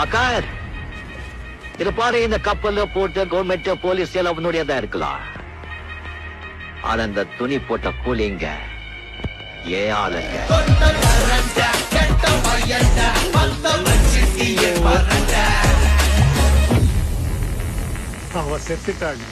ஆகார், இது பாரு, இந்த கப்பல்ல போட்டு கவர்மெண்ட் போலீஸ் எல்லாம் அவனுடையதா இருக்கலாம். ஆனா அந்த துணி போட்ட கூலிங்க ஏன் ஆளுங்க. அவ செத்துட்டாங்க.